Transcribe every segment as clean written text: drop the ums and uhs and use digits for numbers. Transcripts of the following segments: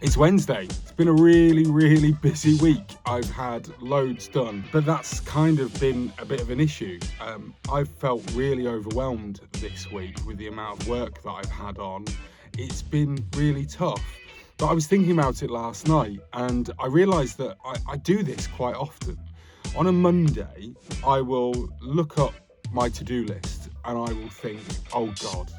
It's Wednesday. It's been a really busy week. I've had loads done, but that's kind of been a bit of an issue. I've felt really overwhelmed this week with the amount of work that I've had on. It's been really tough. But I was thinking about it last night and I realised that I do this quite often. On a Monday, I will look up my to-do list and I will think, oh God,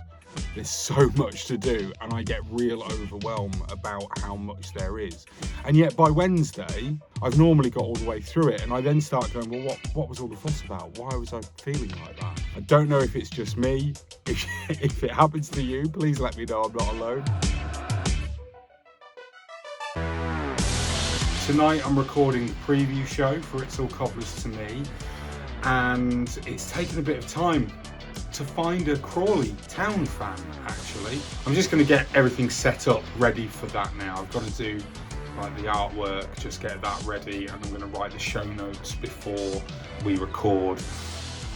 there's so much to do, and I get real overwhelm about how much there is. And yet by Wednesday, I've normally got all the way through it, and I then start going, well, what was all the fuss about? Why was I feeling like that? I don't know if it's just me. If it happens to you, please let me know I'm not alone. Tonight I'm recording the preview show for It's All Cobblers to Me, and it's taken a bit of time to find a Crawley Town fan, actually. I'm just going to get everything set up, ready for that now. I've got to do like the artwork, just get that ready, and I'm going to write the show notes before we record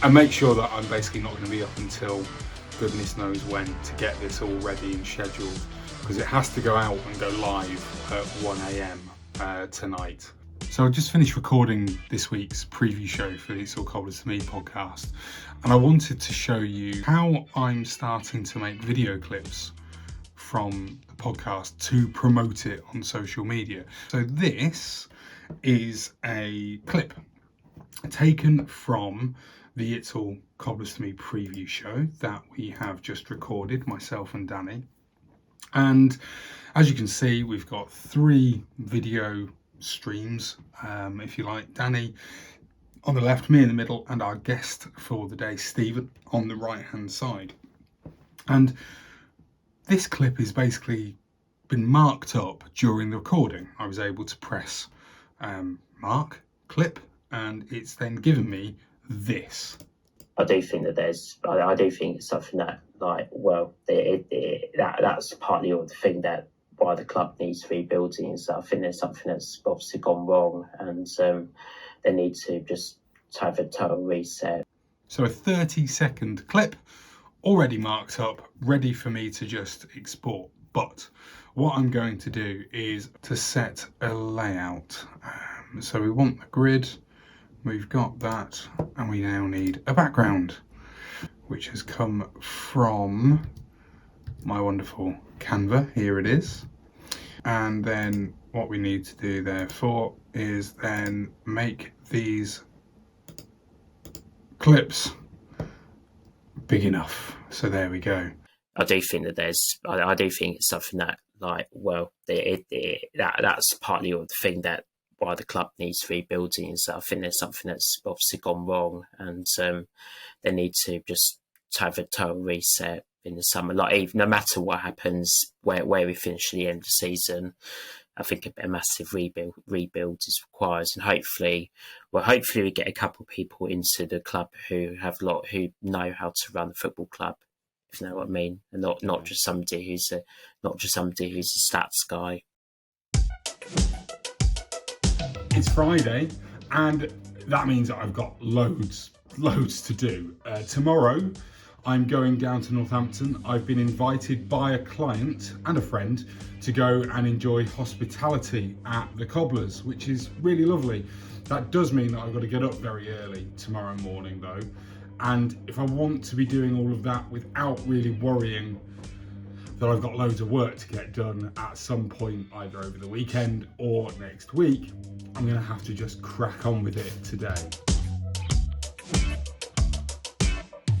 and make sure that I'm basically not going to be up until goodness knows when to get this all ready and scheduled, because it has to go out and go live at 1 a.m. Tonight. So I just finished recording this week's preview show for the It's All Cobblers to Me podcast, and I wanted to show you how I'm starting to make video clips from the podcast to promote it on social media. So this is a clip taken from the It's All Cobblers to Me preview show that we have just recorded, myself and Danny. And as you can see, we've got 3 video streams, if you like. Danny on the left, me in the middle, and our guest for the day, Stephen, on the right hand side. And this clip has basically been marked up during the recording. I was able to press mark clip, and it's then given me this. I do think that I do think it's something that, like, well, that's partly all the thing that why the club needs rebuilding and stuff. I think there's something that's obviously gone wrong, and they need to just have a total reset. So a 30-second clip already marked up, ready for me to just export. But what I'm going to do is to set a layout. So we want the grid, we've got that, and we now need a background, which has come from my wonderful Canva. Here it is. And then what we need to do therefore is then make these clips big enough. So there we go. I do think that I do think it's something that, like, well, that's partly all the thing that why the club needs rebuilding and stuff. I think there's something that's obviously gone wrong, and they need to just have a total reset in the summer. Like, even no matter what happens, where we finish at the end of the season, I think a massive rebuild is required, and hopefully we get a couple of people into the club who know how to run the football club, if you know what I mean, and not just somebody who's a stats guy. It's Friday, and that means that I've got loads to do. Tomorrow, I'm going down to Northampton. I've been invited by a client and a friend to go and enjoy hospitality at the Cobblers, which is really lovely. That does mean that I've got to get up very early tomorrow morning though. And if I want to be doing all of that without really worrying that I've got loads of work to get done at some point, either over the weekend or next week, I'm gonna have to just crack on with it today.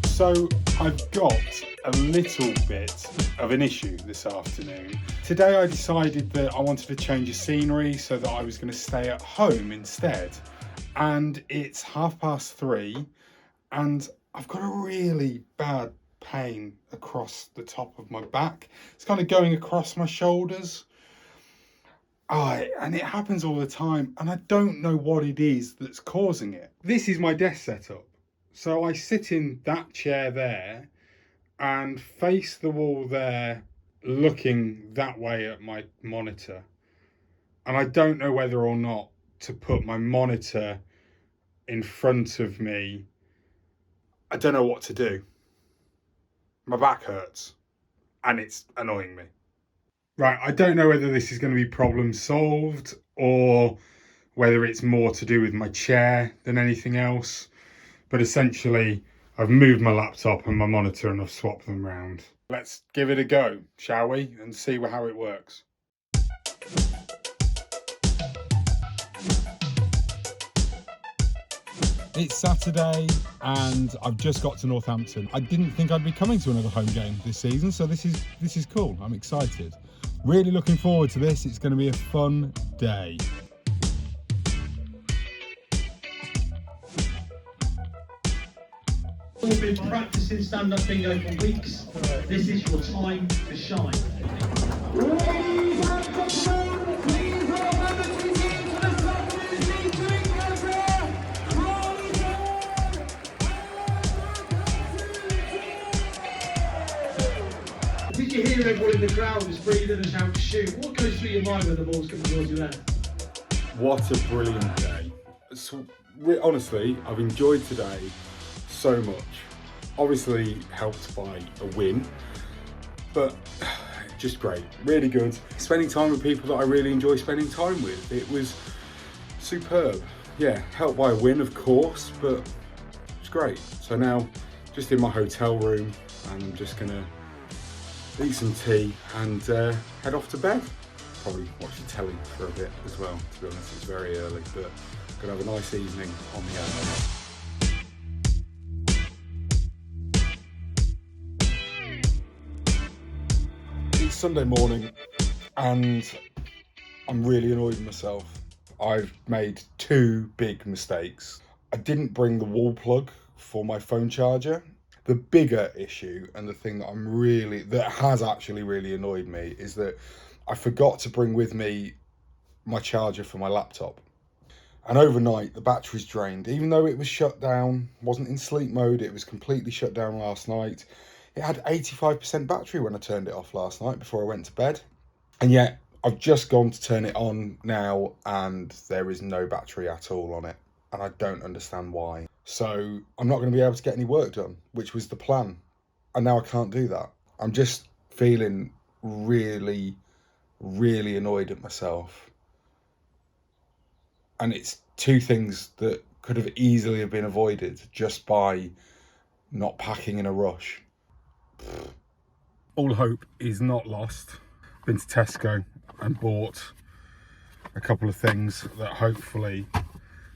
So I've got a little bit of an issue this afternoon. Today I decided that I wanted to change the scenery, so that I was going to stay at home instead. And it's 3:30 and I've got a really bad pain across the top of my back. It's kind of going across my shoulders. And it happens all the time, and I don't know what it is that's causing it. This is my desk setup. So I sit in that chair there and face the wall there, looking that way at my monitor. And I don't know whether or not to put my monitor in front of me. I don't know what to do. My back hurts and it's annoying me. Right, I don't know whether this is going to be problem solved or whether it's more to do with my chair than anything else. But essentially, I've moved my laptop and my monitor and I've swapped them round. Let's give it a go, shall we? And see how it works. It's Saturday and I've just got to Northampton. I didn't think I'd be coming to another home game this season, so this is cool. I'm excited. Really looking forward to this. It's going to be a fun day. We've been practicing stand-up bingo for weeks. This is your time to shine. Did you hear everyone in the crowd was breathing and shouting shoot? What goes through your mind when the ball's coming towards you then? What a brilliant day. So, honestly, I've enjoyed today so much. Obviously helped by a win, but just great, really good. Spending time with people that I really enjoy spending time with. It was superb. Yeah, helped by a win, of course, but it's great. So now, just in my hotel room, and I'm just gonna eat some tea and head off to bed. Probably watch the telly for a bit as well, to be honest. It's very early, but gonna have a nice evening on the own. It's Sunday morning and I'm really annoyed with myself. I've made two big mistakes. I didn't bring the wall plug for my phone charger. The bigger issue, and the thing that has actually really annoyed me, is that I forgot to bring with me my charger for my laptop. And overnight the battery's drained. Even though it was shut down, wasn't in sleep mode, it was completely shut down last night. It had 85% battery when I turned it off last night before I went to bed. And yet I've just gone to turn it on now and there is no battery at all on it. And I don't understand why. So I'm not going to be able to get any work done, which was the plan. And now I can't do that. I'm just feeling really, really annoyed at myself. And it's two things that could have easily have been avoided just by not packing in a rush. All hope is not lost. Been to Tesco and bought a couple of things that hopefully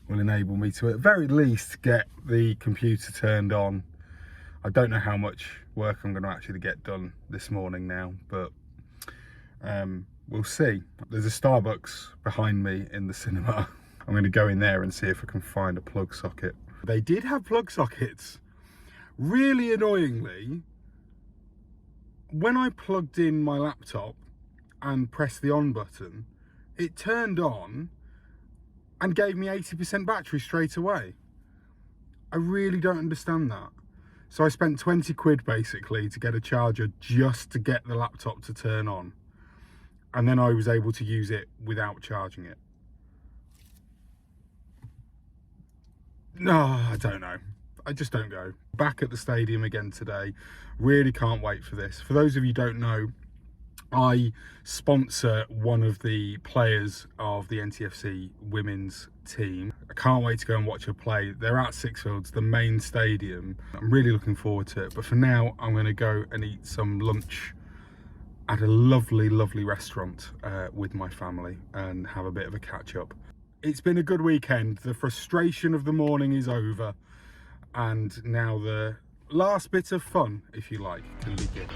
will enable me to at very least get the computer turned on. I don't know how much work I'm going to actually get done this morning now, but we'll see. There's a Starbucks behind me in the cinema. I'm going to go in there and see if I can find a plug socket. They did have plug sockets. Really annoyingly, when I plugged in my laptop and pressed the on button, it turned on and gave me 80% battery straight away. I really don't understand that. So I spent 20 quid basically to get a charger just to get the laptop to turn on. And then I was able to use it without charging it. No, I don't know. I just don't go. Back at the stadium again today. Really can't wait for this. For those of you who don't know, I sponsor one of the players of the NTFC women's team. I can't wait to go and watch her play. They're at Sixfields, the main stadium. I'm really looking forward to it. But for now, I'm going to go and eat some lunch at a lovely, lovely restaurant with my family and have a bit of a catch up. It's been a good weekend. The frustration of the morning is over. And now the last bit of fun, if you like, can begin.